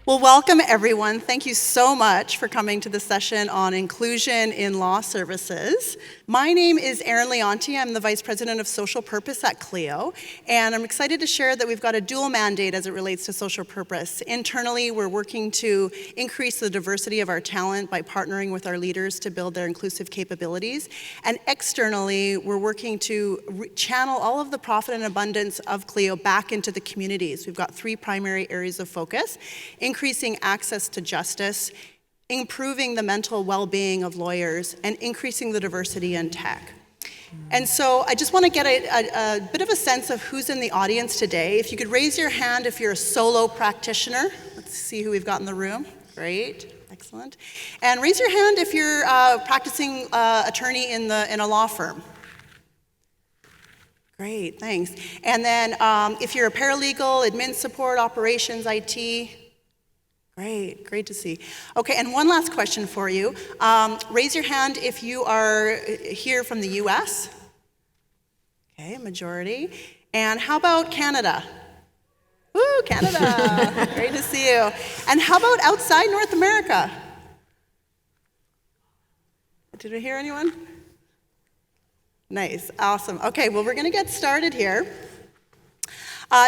Well, welcome everyone. Thank you so much for coming to the session on inclusion in law services. My name is Erin Leonti. I'm the Vice President of Social Purpose at Clio, and I'm excited to share that we've got a dual mandate as it relates to social purpose. Internally, we're working to increase the diversity of our talent by partnering with our leaders to build their inclusive capabilities. And externally, we're working to channel all of the profit and abundance of Clio back into the communities. We've got three primary areas of focus: increasing access to justice, improving the mental well-being of lawyers, and increasing the diversity in tech. And so I just want to get a bit of a sense of who's in the audience today. If you could raise your hand if you're a solo practitioner. Let's see who we've got in the room. Great, excellent. And raise your hand if you're a practicing attorney in a law firm. Great, thanks. And then if you're a paralegal, admin support, operations, IT. Great to see. Okay, and one last question for you. Raise your hand if you are here from the US. Okay, majority. And how about Canada? Woo, Canada. Great to see you. And how about outside North America? Did I hear anyone? Nice, awesome. Okay, well, we're going to get started here.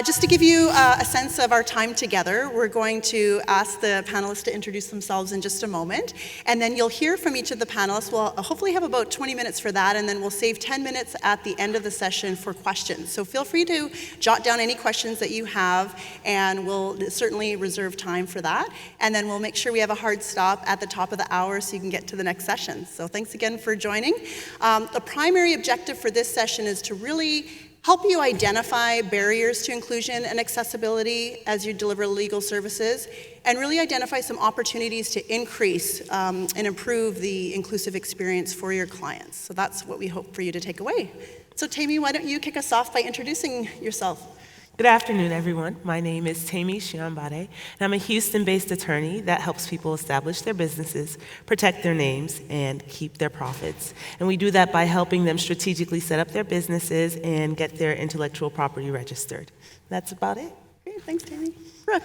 Just to give you a sense of our time together, we're going to ask the panelists to introduce themselves in just a moment, and then you'll hear from each of the panelists. We'll hopefully have about 20 minutes for that, and then we'll save 10 minutes at the end of the session for questions. So feel free to jot down any questions that you have, and we'll certainly reserve time for that. And then we'll make sure we have a hard stop at the top of the hour so you can get to the next session. So thanks again for joining. The primary objective for this session is to really help you identify barriers to inclusion and accessibility as you deliver legal services, and really identify some opportunities to increase and improve the inclusive experience for your clients. So that's what we hope for you to take away. So Tammy, why don't you kick us off by introducing yourself? Good afternoon, everyone. My name is Tammy Shiambade, and I'm a Houston-based attorney that helps people establish their businesses, protect their names, and keep their profits. And we do that by helping them strategically set up their businesses and get their intellectual property registered. That's about it. Great, thanks, Tammy. Brooke.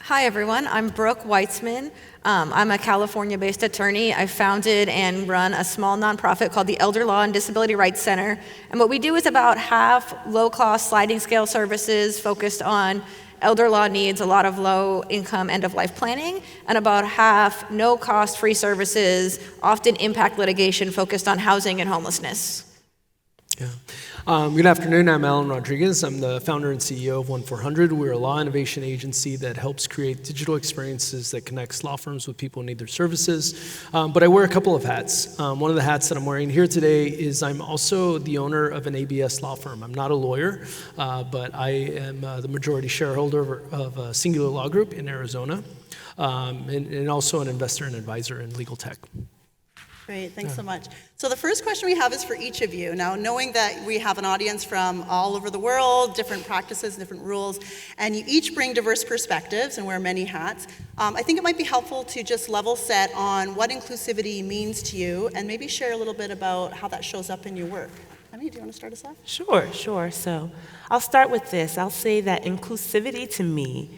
Hi, everyone. I'm Brooke Weitzman. I'm a California-based attorney. I founded and run a small nonprofit called the Elder Law and Disability Rights Center. And what we do is about half low-cost sliding scale services focused on elder law needs, a lot of low-income end-of-life planning, and about half no-cost free services, often impact litigation focused on housing and homelessness. Yeah. Good afternoon, I'm Alan Rodriguez. I'm the founder and CEO of 1-400. We're a law innovation agency that helps create digital experiences that connects law firms with people who need their services. But I wear a couple of hats. One of the hats that I'm wearing here today is I'm also the owner of an ABS law firm. I'm not a lawyer, but I am the majority shareholder of Singular Law Group in Arizona, and also an investor and advisor in legal tech. Great, thanks so much. So the first question we have is for each of you. Now, knowing that we have an audience from all over the world, different practices, different rules, and you each bring diverse perspectives and wear many hats, I think it might be helpful to just level set on what inclusivity means to you and maybe share a little bit about how that shows up in your work. Amy, do you want to start us off? Sure. So I'll start with this. I'll say that inclusivity to me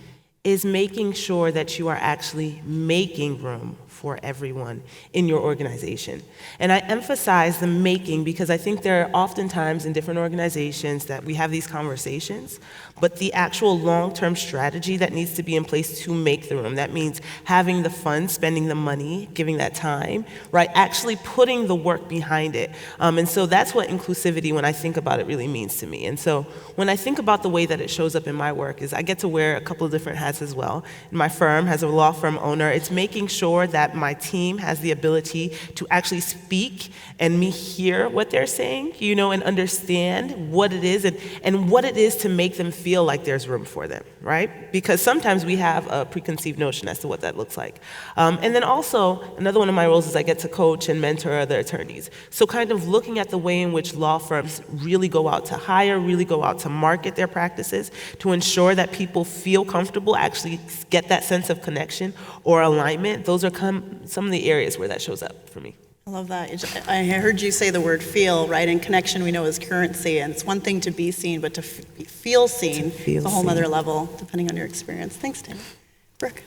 is making sure that you are actually making room for everyone in your organization. And I emphasize the making because I think there are oftentimes in different organizations that we have these conversations, but the actual long-term strategy that needs to be in place to make the room, that means having the funds, spending the money, giving that time, right? Actually putting the work behind it. And so that's what inclusivity, when I think about it, really means to me. And so when I think about the way that it shows up in my work is I get to wear a couple of different hats as well. My firm, as a law firm owner, it's making sure that my team has the ability to actually speak and me hear what they're saying, and understand what it is and what it is to make them feel like there's room for them, right? Because sometimes we have a preconceived notion as to what that looks like. And then also, another one of my roles is I get to coach and mentor other attorneys. So kind of looking at the way in which law firms really go out to hire, really go out to market their practices to ensure that people feel comfortable, actually get that sense of connection or alignment. Those are some of the areas where that shows up for me. I love that. I heard you say the word feel, right? And connection we know is currency, and it's one thing to be seen, but to feel seen is a whole other level, depending on your experience. Thanks, Tim. Brooke.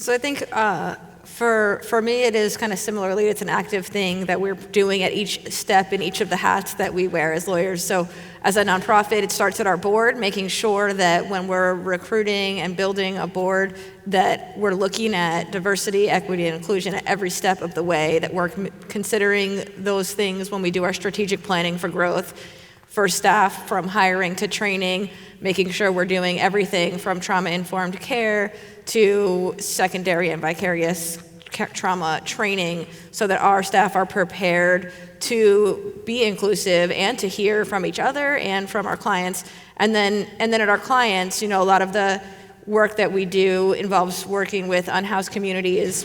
So I think for me, it is kind of similarly, it's an active thing that we're doing at each step in each of the hats that we wear as lawyers. So as a nonprofit, it starts at our board, making sure that when we're recruiting and building a board, that we're looking at diversity, equity, and inclusion at every step of the way, that we're considering those things when we do our strategic planning for growth for staff, from hiring to training, making sure we're doing everything from trauma-informed care to secondary and vicarious trauma training so that our staff are prepared to be inclusive and to hear from each other and from our clients. And then at our clients, a lot of the work that we do involves working with unhoused communities.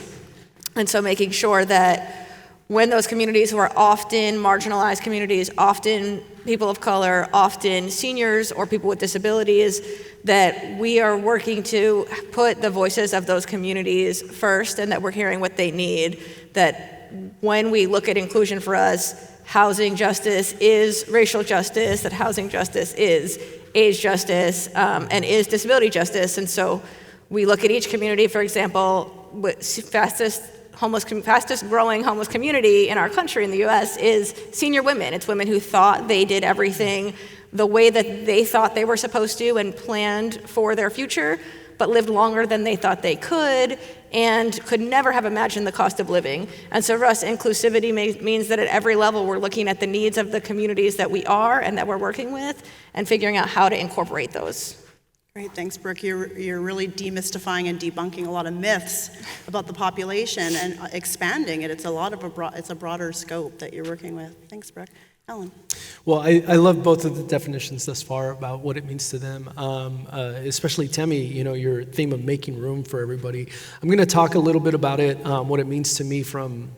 And so making sure that when those communities who are often marginalized communities, often people of color, often seniors or people with disabilities, that we are working to put the voices of those communities first and that we're hearing what they need. That when we look at inclusion for us, housing justice is racial justice, that housing justice is age justice, and is disability justice. And so we look at each community, for example, fastest growing homeless community in our country, in the US, is senior women. It's women who thought they did everything the way that they thought they were supposed to and planned for their future, but lived longer than they thought they could and could never have imagined the cost of living. And so for us, inclusivity means that at every level we're looking at the needs of the communities that we are and that we're working with and figuring out how to incorporate those. Great, thanks, Brooke. You're really demystifying and debunking a lot of myths about the population and expanding it. It's a broader scope that you're working with. Thanks, Brooke. Ellen. Well, I love both of the definitions thus far about what it means to them, especially Temi, your theme of making room for everybody. I'm going to talk a little bit about it, what it means to me from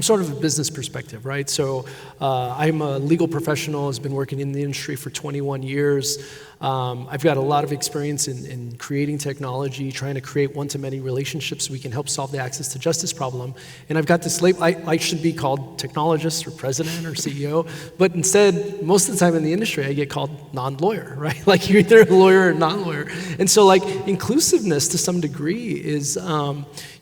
sort of a business perspective, right? So I'm a legal professional, has been working in the industry for 21 years. I've got a lot of experience in creating technology, trying to create one-to-many relationships so we can help solve the access to justice problem. And I've got this label, I should be called technologist or president or CEO, but instead, most of the time in the industry, I get called non-lawyer, right? Like you're either a lawyer or non-lawyer. And so inclusiveness to some degree is,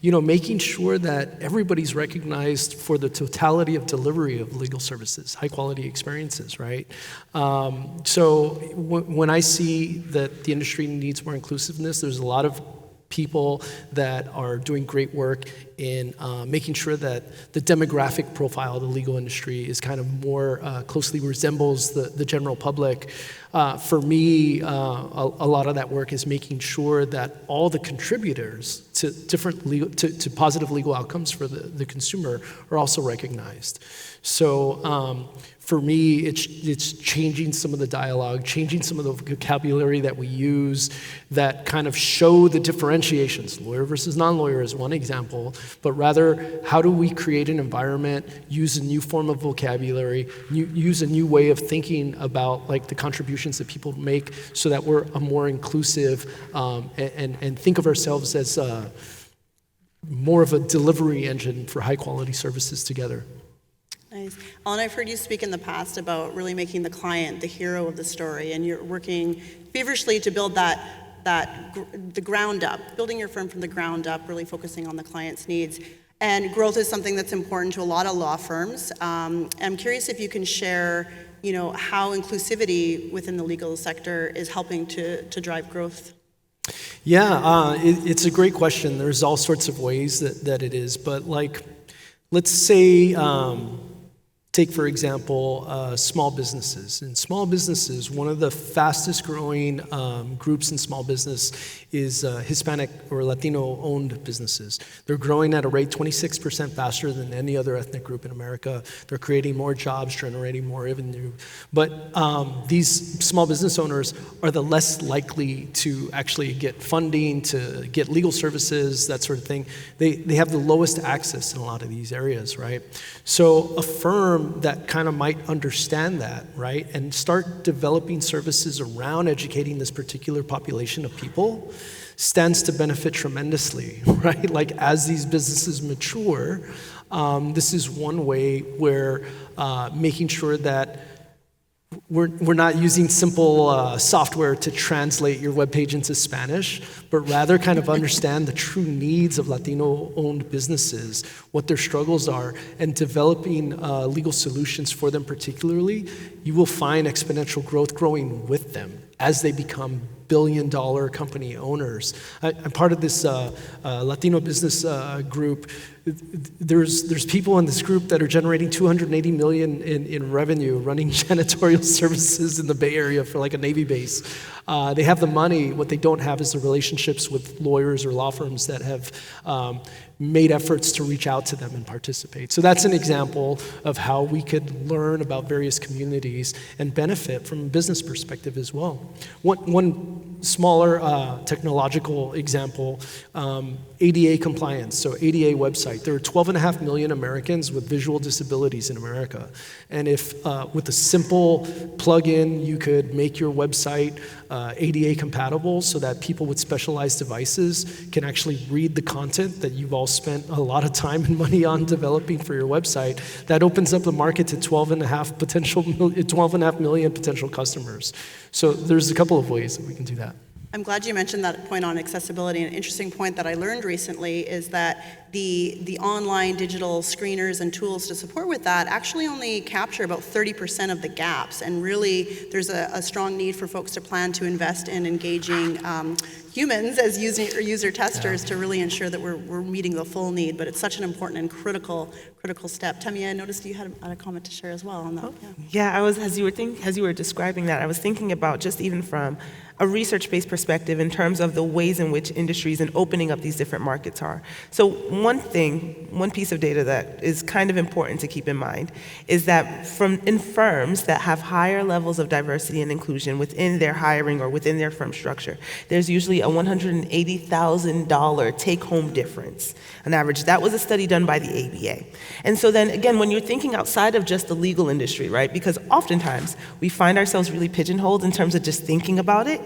making sure that everybody's recognized for the totality of delivery of legal services, high quality experiences, right? So when I see that the industry needs more inclusiveness, there's a lot of people that are doing great work in making sure that the demographic profile of the legal industry is kind of more closely resembles the general public. For me, a lot of that work is making sure that all the contributors to to positive legal outcomes for the consumer are also recognized. So for me, it's changing some of the dialogue, changing some of the vocabulary that we use that kind of show the differentiations. Lawyer versus non-lawyer is one example, but rather, how do we create an environment, use a new form of vocabulary, use a new way of thinking about the contributions that people make so that we're a more inclusive and think of ourselves as more of a delivery engine for high quality services together. Nice. Ellen, I've heard you speak in the past about really making the client the hero of the story, and you're working feverishly to build the ground up, building your firm from the ground up, really focusing on the client's needs. And growth is something that's important to a lot of law firms. I'm curious if you can share, how inclusivity within the legal sector is helping to drive growth. Yeah, it's a great question. There's all sorts of ways that it is, but let's say, take, for example, small businesses. In small businesses, one of the fastest growing groups in small business is Hispanic or Latino-owned businesses. They're growing at a rate 26% faster than any other ethnic group in America. They're creating more jobs, generating more revenue. But these small business owners are the less likely to actually get funding, to get legal services, that sort of thing. They have the lowest access in a lot of these areas, right? So a firm that kind of might understand that, right, and start developing services around educating this particular population of people stands to benefit tremendously, right? As these businesses mature, this is one way where making sure that we're not using simple software to translate your webpage into Spanish, but rather kind of understand the true needs of Latino-owned businesses, what their struggles are, and developing legal solutions for them particularly. You will find exponential growth growing with them as they become billion-dollar company owners. I'm part of this Latino business group. There's people in this group that are generating $280 million in revenue, running janitorial services in the Bay Area for like a Navy base. They have the money. What they don't have is the relationships with lawyers or law firms that have made efforts to reach out to them and participate. So that's an example of how we could learn about various communities and benefit from a business perspective as well. One smaller technological example, ADA compliance, so ADA website. There are 12.5 million Americans with visual disabilities in America. And if with a simple plug-in, you could make your website ADA compatible so that people with specialized devices can actually read the content that you've all spent a lot of time and money on developing for your website, that opens up the market to 12.5 million potential customers. So there's a couple of ways that we can do that. I'm glad you mentioned that point on accessibility. An interesting point that I learned recently is that the online digital screeners and tools to support with that actually only capture about 30% of the gaps, and really there's a strong need for folks to plan to invest in engaging humans as user testers to really ensure that we're meeting the full need. But it's such an important and critical step. Tamia, I noticed you had a comment to share as well on that. Yeah, I was, as you were describing that, I was thinking about just even from a research-based perspective in terms of the ways in which industries and opening up these different markets are. So one piece of data that is kind of important to keep in mind is that in firms that have higher levels of diversity and inclusion within their hiring or within their firm structure, there's usually a $180,000 take-home difference on average. That was a study done by the ABA. And so then again, when you're thinking outside of just the legal industry, right? Because oftentimes we find ourselves really pigeonholed in terms of just thinking about it.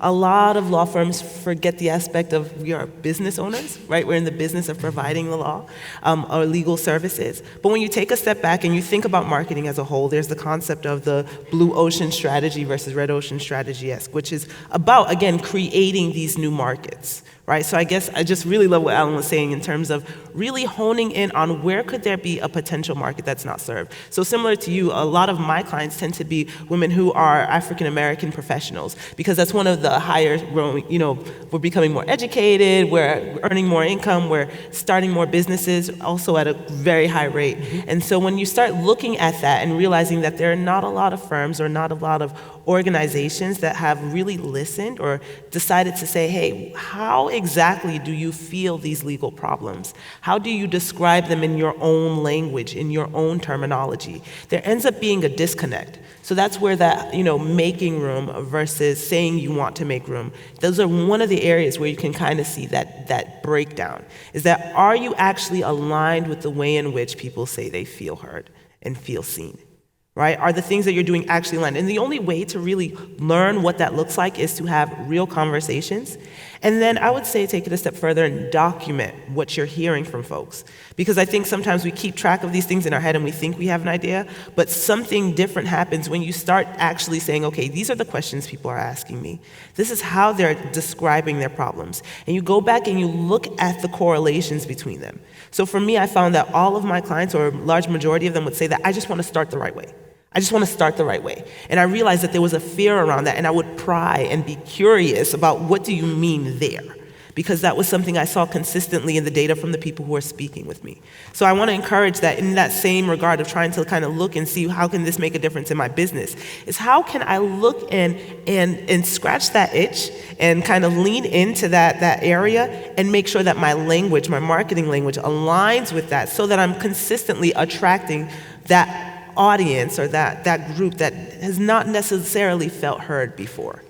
A lot of law firms forget the aspect of we are business owners, right? We're in the business of providing the law or legal services. But when you take a step back and you think about marketing as a whole, there's the concept of the blue ocean strategy versus red ocean strategy, which is about, again, creating these new markets, right? So I guess I just really love what Alan was saying in terms of really honing in on where could there be a potential market that's not served. So similar to you, a lot of my clients tend to be women who are African American professionals, because that's one of the higher growing, we're becoming more educated, we're earning more income, we're starting more businesses also at a very high rate. Mm-hmm. And so when you start looking at that and realizing that there are not a lot of firms or not a lot of organizations that have really listened or decided to say, hey, how exactly do you feel these legal problems? How do you describe them in your own language, in your own terminology? There ends up being a disconnect. So that's where that, making room versus saying you want to make room, those are one of the areas where you can kind of see that breakdown, is that are you actually aligned with the way in which people say they feel heard and feel seen? Right? Are the things that you're doing actually aligned? And the only way to really learn what that looks like is to have real conversations. And then I would say take it a step further and document what you're hearing from folks. Because I think sometimes we keep track of these things in our head and we think we have an idea, but something different happens when you start actually saying, okay, these are the questions people are asking me. This is how they're describing their problems. And you go back and you look at the correlations between them. So for me, I found that all of my clients, or a large majority of them, would say that I just want to start the right way. I just want to start the right way. And I realized that there was a fear around that, and I would pry and be curious about what do you mean there? Because that was something I saw consistently in the data from the people who are speaking with me. So I want to encourage that in that same regard of trying to kind of look and see how can this make a difference in my business, is how can I look and scratch that itch and kind of lean into that area and make sure that my language, my marketing language aligns with that so that I'm consistently attracting that audience or that group that has not necessarily felt heard before.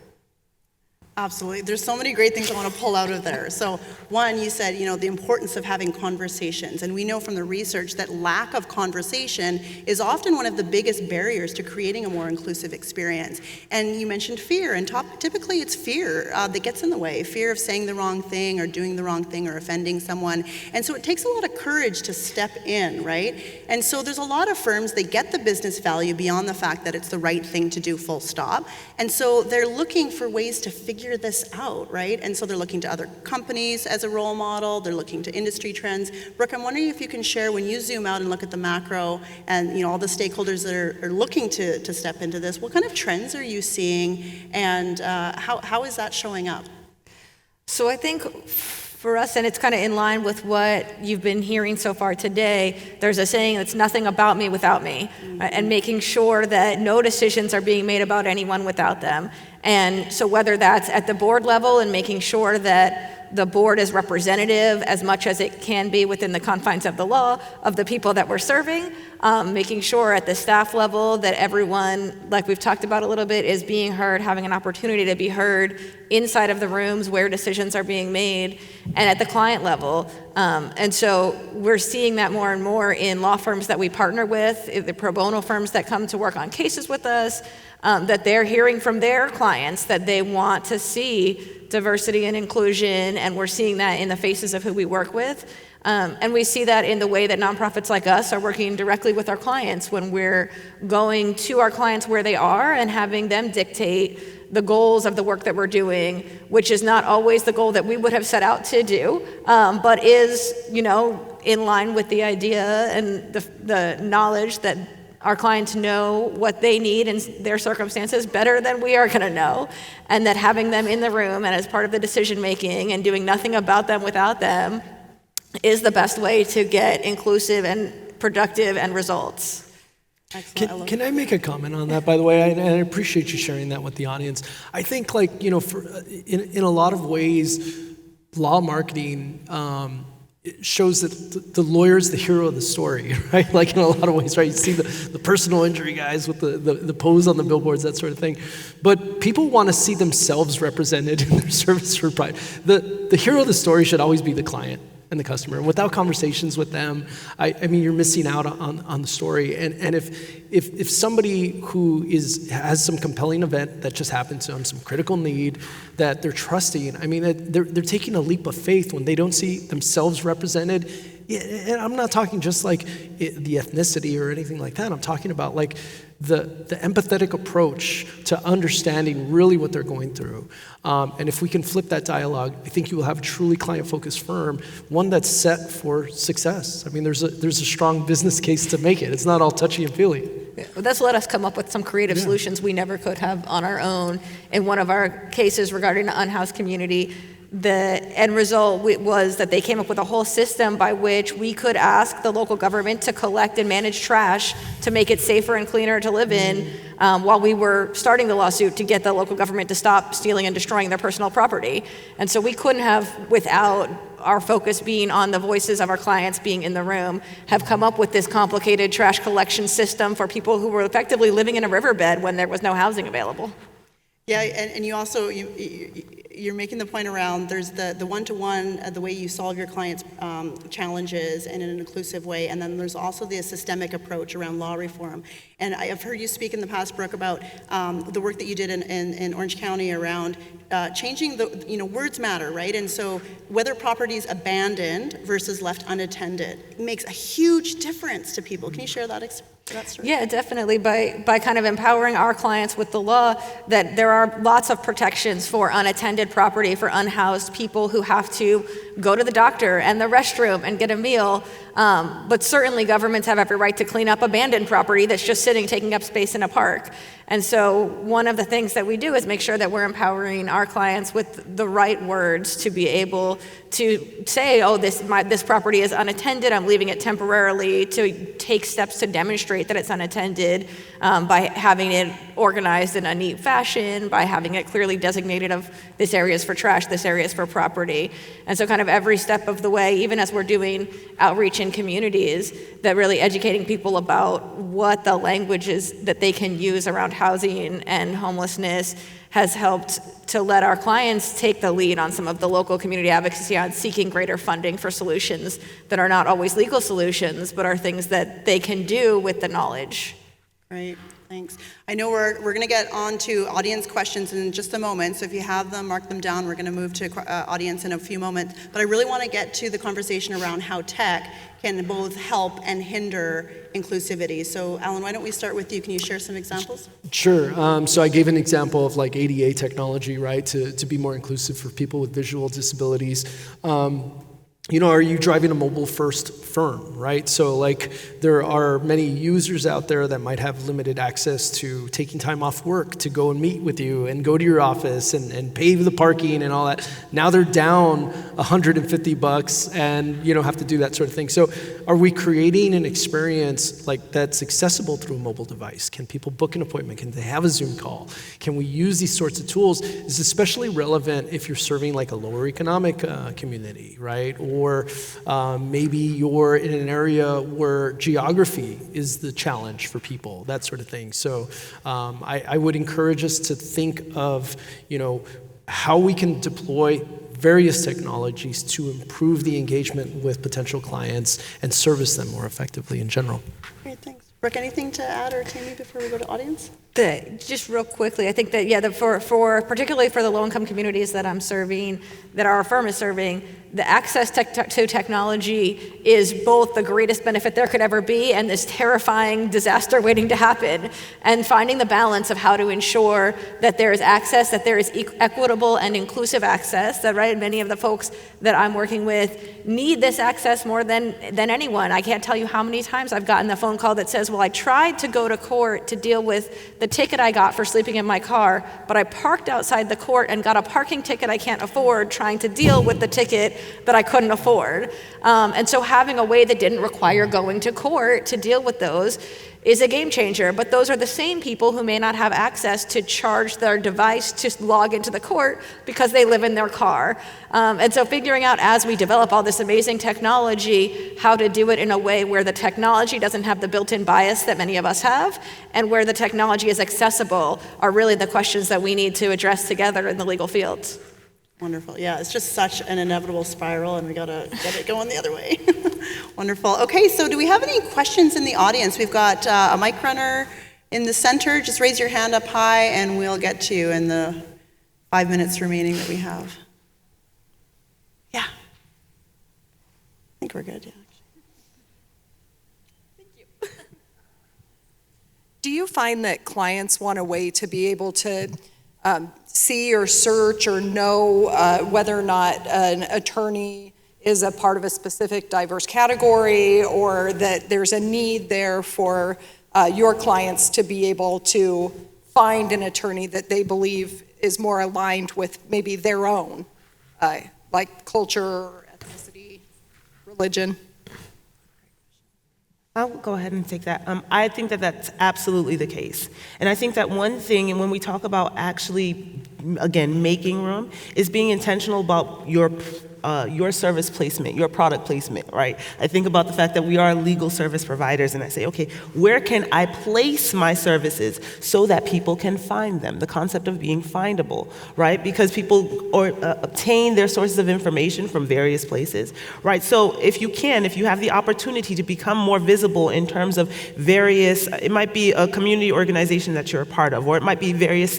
Absolutely. There's so many great things I want to pull out of there. So one, you said, the importance of having conversations. And we know from the research that lack of conversation is often one of the biggest barriers to creating a more inclusive experience. And you mentioned fear. And typically it's fear that gets in the way. Fear of saying the wrong thing or doing the wrong thing or offending someone. And so it takes a lot of courage to step in, right? And so there's a lot of firms, they get the business value beyond the fact that it's the right thing to do, full stop. And so they're looking for ways to figure this out, right? And so they're looking to other companies as a role model, they're looking to industry trends. Brooke, I'm wondering if you can share, when you zoom out and look at the macro and all the stakeholders that are looking to step into this, what kind of trends are you seeing, and how is that showing up? So I think for us, and it's kind of in line with what you've been hearing so far today, there's a saying, it's nothing about me without me, right? And making sure that no decisions are being made about anyone without them. And so whether that's at the board level and making sure that the board is representative as much as it can be within the confines of the law of the people that we're serving, making sure at the staff level that everyone, like we've talked about a little bit, is being heard, having an opportunity to be heard inside of the rooms where decisions are being made, and at the client level. And so we're seeing that more and more in law firms that we partner with, the pro bono firms that come to work on cases with us, that they're hearing from their clients that they want to see diversity and inclusion, and we're seeing that in the faces of who we work with. And we see that in the way that nonprofits like us are working directly with our clients when we're going to our clients where they are and having them dictate the goals of the work that we're doing, which is not always the goal that we would have set out to do, but is, in line with the idea and the knowledge that our clients know what they need in their circumstances better than we are going to know, and that having them in the room and as part of the decision making and doing nothing about them without them is the best way to get inclusive and productive end results. Excellent. Can I make a comment on that, by the way? I appreciate you sharing that with the audience. I think, in a lot of ways, law marketing it shows that the lawyer's the hero of the story, right? Like in a lot of ways, right? You see the personal injury guys with the pose on the billboards, that sort of thing. But people want to see themselves represented in their service provider. The hero of the story should always be the client and the customer. Without conversations with them, I mean, you're missing out on the story. And if somebody who has some compelling event that just happened to them, some critical need that they're trusting, I mean, they're taking a leap of faith when they don't see themselves represented. And I'm not talking just like the ethnicity or anything like that. I'm talking about like the empathetic approach to understanding really what they're going through. And if we can flip that dialogue, I think you will have a truly client-focused firm, one that's set for success. I mean, there's a strong business case to make it. It's not all touchy and feely. Well, that's let us come up with some creative solutions we never could have on our own. In one of our cases regarding the unhoused community, the end result was that they came up with a whole system by which we could ask the local government to collect and manage trash to make it safer and cleaner to live in, while we were starting the lawsuit to get the local government to stop stealing and destroying their personal property. And so we couldn't have, without our focus being on the voices of our clients being in the room, have come up with this complicated trash collection system for people who were effectively living in a riverbed when there was no housing available. Yeah, and you also, you're making the point around there's the one-to-one, the way you solve your clients' challenges in an inclusive way, and then there's also the systemic approach around law reform. And I've heard you speak in the past, Brooke, about the work that you did in Orange County around changing words matter, right? And so whether property is abandoned versus left unattended makes a huge difference to people. Can you share that story? Yeah, definitely. By kind of empowering our clients with the law, that there are lots of protections for unattended property, for unhoused people who have to go to the doctor and the restroom and get a meal. But certainly governments have every right to clean up abandoned property that's just sitting, taking up space in a park. And so one of the things that we do is make sure that we're empowering our clients with the right words to be able to say, oh, this property is unattended, I'm leaving it temporarily, to take steps to demonstrate that it's unattended by having it organized in a neat fashion, by having it clearly designated of this area is for trash, this area is for property. And so kind of every step of the way, even as we're doing outreach in communities, that really educating people about what the language is that they can use around housing and homelessness, has helped to let our clients take the lead on some of the local community advocacy on seeking greater funding for solutions that are not always legal solutions, but are things that they can do with the knowledge. Great, thanks. I know we're going to get on to audience questions in just a moment, so if you have them, mark them down. We're going to move to audience in a few moments. But I really want to get to the conversation around how tech can both help and hinder inclusivity. So Alan, why don't we start with you? Can you share some examples? Sure. So I gave an example of like ADA technology, right, to be more inclusive for people with visual disabilities. Are you driving a mobile-first firm, right? So like there are many users out there that might have limited access to taking time off work to go and meet with you and go to your office and pay the parking and all that. Now they're down $150 and have to do that sort of thing. So are we creating an experience like that's accessible through a mobile device? Can people book an appointment? Can they have a Zoom call? Can we use these sorts of tools? It's especially relevant if you're serving like a lower economic community, right? Or maybe you're in an area where geography is the challenge for people, that sort of thing. So I would encourage us to think of, how we can deploy various technologies to improve the engagement with potential clients and service them more effectively in general. Great, thanks. Brooke, anything to add, or Tammy, before we go to audience? Just real quickly, I think that, for particularly for the low-income communities that I'm serving, that our firm is serving, the access to technology is both the greatest benefit there could ever be and this terrifying disaster waiting to happen. And finding the balance of how to ensure that there is access, that there is equitable and inclusive access, that many of the folks that I'm working with need this access more than anyone. I can't tell you how many times I've gotten the phone call that says, well, I tried to go to court to deal with the ticket I got for sleeping in my car, but I parked outside the court and got a parking ticket I can't afford trying to deal with the ticket that I couldn't afford. And so having a way that didn't require going to court to deal with those is a game changer. But those are the same people who may not have access to charge their device to log into the court because they live in their car. And so figuring out as we develop all this amazing technology, how to do it in a way where the technology doesn't have the built-in bias that many of us have, and where the technology is accessible are really the questions that we need to address together in the legal field. Wonderful. Yeah, it's just such an inevitable spiral, and we got to get it going the other way. Wonderful. Okay, so do we have any questions in the audience? We've got a mic runner in the center. Just raise your hand up high, and we'll get to you in the 5 minutes remaining that we have. Yeah. I think we're good, yeah. Thank you. Do you find that clients want a way to be able to see or search or know whether or not an attorney is a part of a specific diverse category, or that there's a need there for your clients to be able to find an attorney that they believe is more aligned with maybe their own, like culture, ethnicity, religion? I'll go ahead and take that. I think that that's absolutely the case. And I think that one thing, and when we talk about actually, again, making room, is being intentional about your service placement, your product placement, right? I think about the fact that we are legal service providers, and I say, okay, where can I place my services so that people can find them? The concept of being findable, right? Because people obtain their sources of information from various places, right? So if you have the opportunity to become more visible in terms of various, it might be a community organization that you're a part of, or it might be various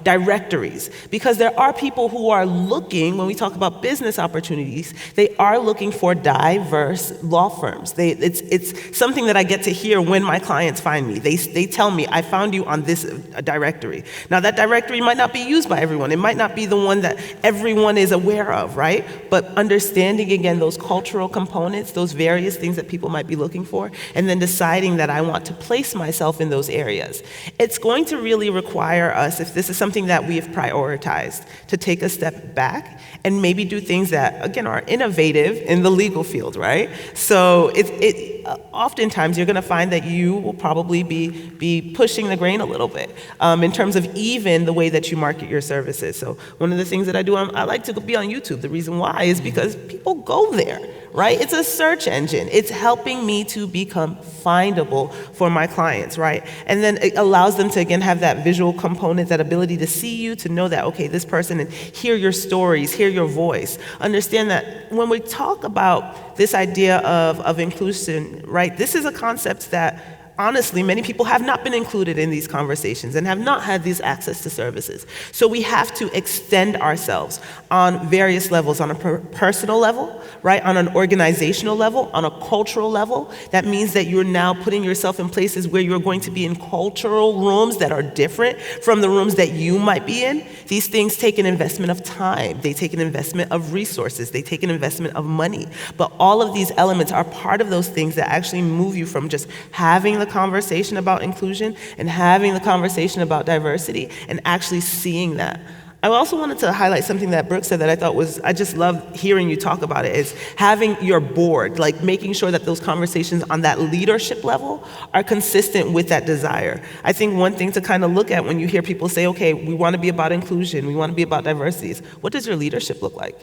directories, because there are people who are looking, when we talk about business opportunities, they are looking for diverse law firms. It's something that I get to hear when my clients find me. They tell me, I found you on this directory. Now that directory might not be used by everyone. It might not be the one that everyone is aware of, right? But understanding, again, those cultural components, those various things that people might be looking for, and then deciding that I want to place myself in those areas. It's going to really require us, if this is something that we have prioritized, to take a step back and maybe do things that, again, are innovative in the legal field, right? So oftentimes you're going to find that you will probably be pushing the grain a little bit in terms of even the way that you market your services. So one of the things that I do, I like to be on YouTube. The reason why is because people go there, right? It's a search engine. It's helping me to become findable for my clients, right? And then it allows them to, again, have that visual component, that ability to see you, to know that, okay, this person, and hear your stories, hear your voice. Understand that when we talk about this idea of inclusion, right, this is a concept that honestly, many people have not been included in these conversations and have not had this access to services. So we have to extend ourselves on various levels, on a personal level, right? On an organizational level, on a cultural level. That means that you're now putting yourself in places where you're going to be in cultural rooms that are different from the rooms that you might be in. These things take an investment of time. They take an investment of resources. They take an investment of money. But all of these elements are part of those things that actually move you from just having the conversation about inclusion and having the conversation about diversity and actually seeing that. I also wanted to highlight something that Brooke said that I thought was, I just love hearing you talk about it, is having your board, like making sure that those conversations on that leadership level are consistent with that desire. I think one thing to kind of look at when you hear people say, okay, we want to be about inclusion, we want to be about diversity, is what does your leadership look like,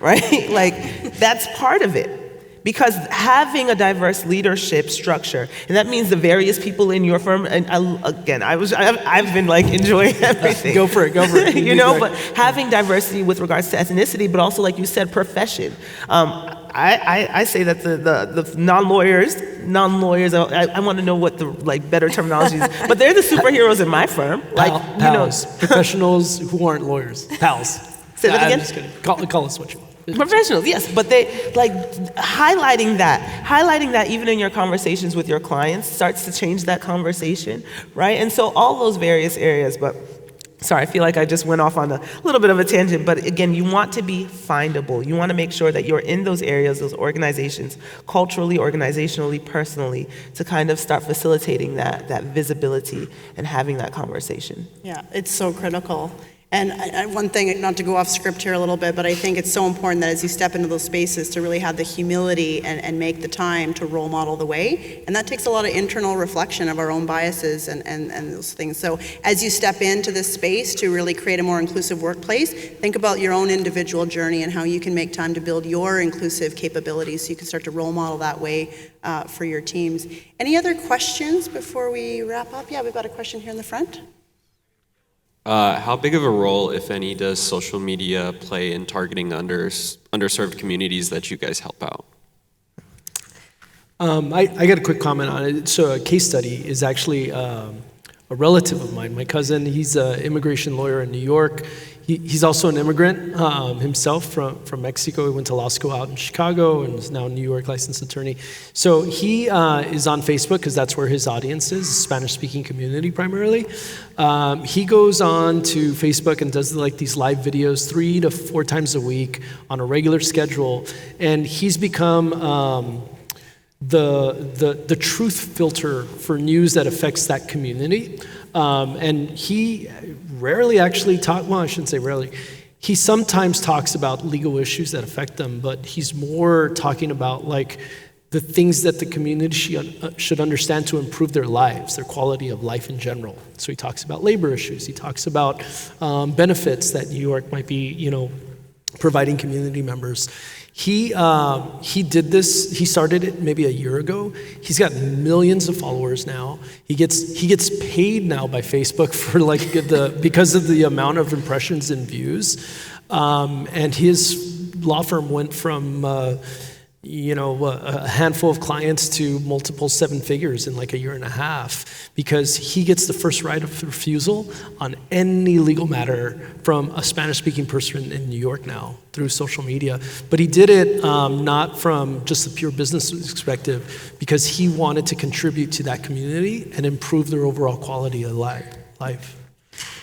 right? Like, that's part of it. Because having a diverse leadership structure, and that means the various people in your firm, and I've been like enjoying everything. Go for it. You know, but having diversity with regards to ethnicity, but also, like you said, profession. I say that the non-lawyers, I want to know what the like better terminology is, but they're the superheroes in my firm. Like, Pals, professionals who aren't lawyers, pals. Say that again? I'm just kidding. Call us what you want. Professionals, yes, but they like highlighting that even in your conversations with your clients starts to change that conversation, right? And so all those various areas, but sorry, I feel like I just went off on a little bit of a tangent, but again, you want to be findable. You want to make sure that you're in those areas, those organizations, culturally, organizationally, personally, to kind of start facilitating that visibility and having that conversation. Yeah, it's so critical. And one thing, not to go off script here a little bit, but I think it's so important that as you step into those spaces to really have the humility and make the time to role model the way. And that takes a lot of internal reflection of our own biases and those things. So as you step into this space to really create a more inclusive workplace, think about your own individual journey and how you can make time to build your inclusive capabilities so you can start to role model that way for your teams. Any other questions before we wrap up? Yeah, we've got a question here in the front. How big of a role, if any, does social media play in targeting the underserved communities that you guys help out? I got a quick comment on it. So a case study is actually a relative of mine. My cousin, he's an immigration lawyer in New York. He's also an immigrant himself from Mexico. He went to law school out in Chicago and is now a New York licensed attorney. So he is on Facebook because that's where his audience is, Spanish-speaking community primarily. He goes on to Facebook and does like these live videos 3 to 4 times a week on a regular schedule. And he's become the truth filter for news that affects that community. And he rarely actually I shouldn't say rarely. He sometimes talks about legal issues that affect them, but he's more talking about like the things that the community should understand to improve their lives, their quality of life in general. So he talks about labor issues. He talks about benefits that New York might be, providing community members. He did this. He started it maybe a year ago. He's got millions of followers now. He gets paid now by Facebook for because of the amount of impressions and views. And his law firm went from a handful of clients to multiple 7 figures in like a year and a half because he gets the first right of refusal on any legal matter from a Spanish-speaking person in New York now through social media. But he did it not from just a pure business perspective because he wanted to contribute to that community and improve their overall quality of life.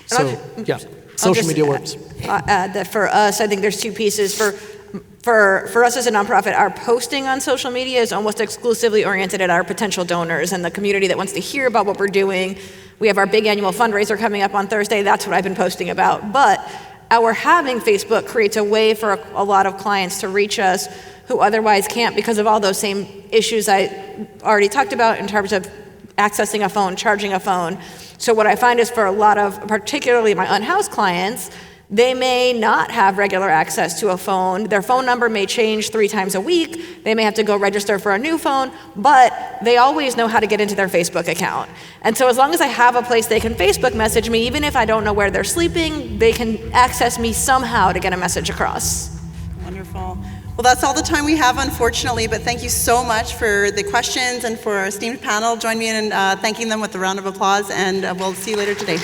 So, yeah, social media works. Add that for us, I think there's 2 pieces. For us as a nonprofit, our posting on social media is almost exclusively oriented at our potential donors and the community that wants to hear about what we're doing. We have our big annual fundraiser coming up on Thursday. That's what I've been posting about. But our having Facebook creates a way for a lot of clients to reach us who otherwise can't because of all those same issues I already talked about in terms of accessing a phone, charging a phone. So what I find is for a lot of, particularly my unhoused clients, they may not have regular access to a phone. Their phone number may change 3 times a week. They may have to go register for a new phone, but they always know how to get into their Facebook account. And so as long as I have a place they can Facebook message me, even if I don't know where they're sleeping, they can access me somehow to get a message across. Wonderful. Well, that's all the time we have, unfortunately, but thank you so much for the questions and for our esteemed panel. Join me in thanking them with a round of applause, and we'll see you later today.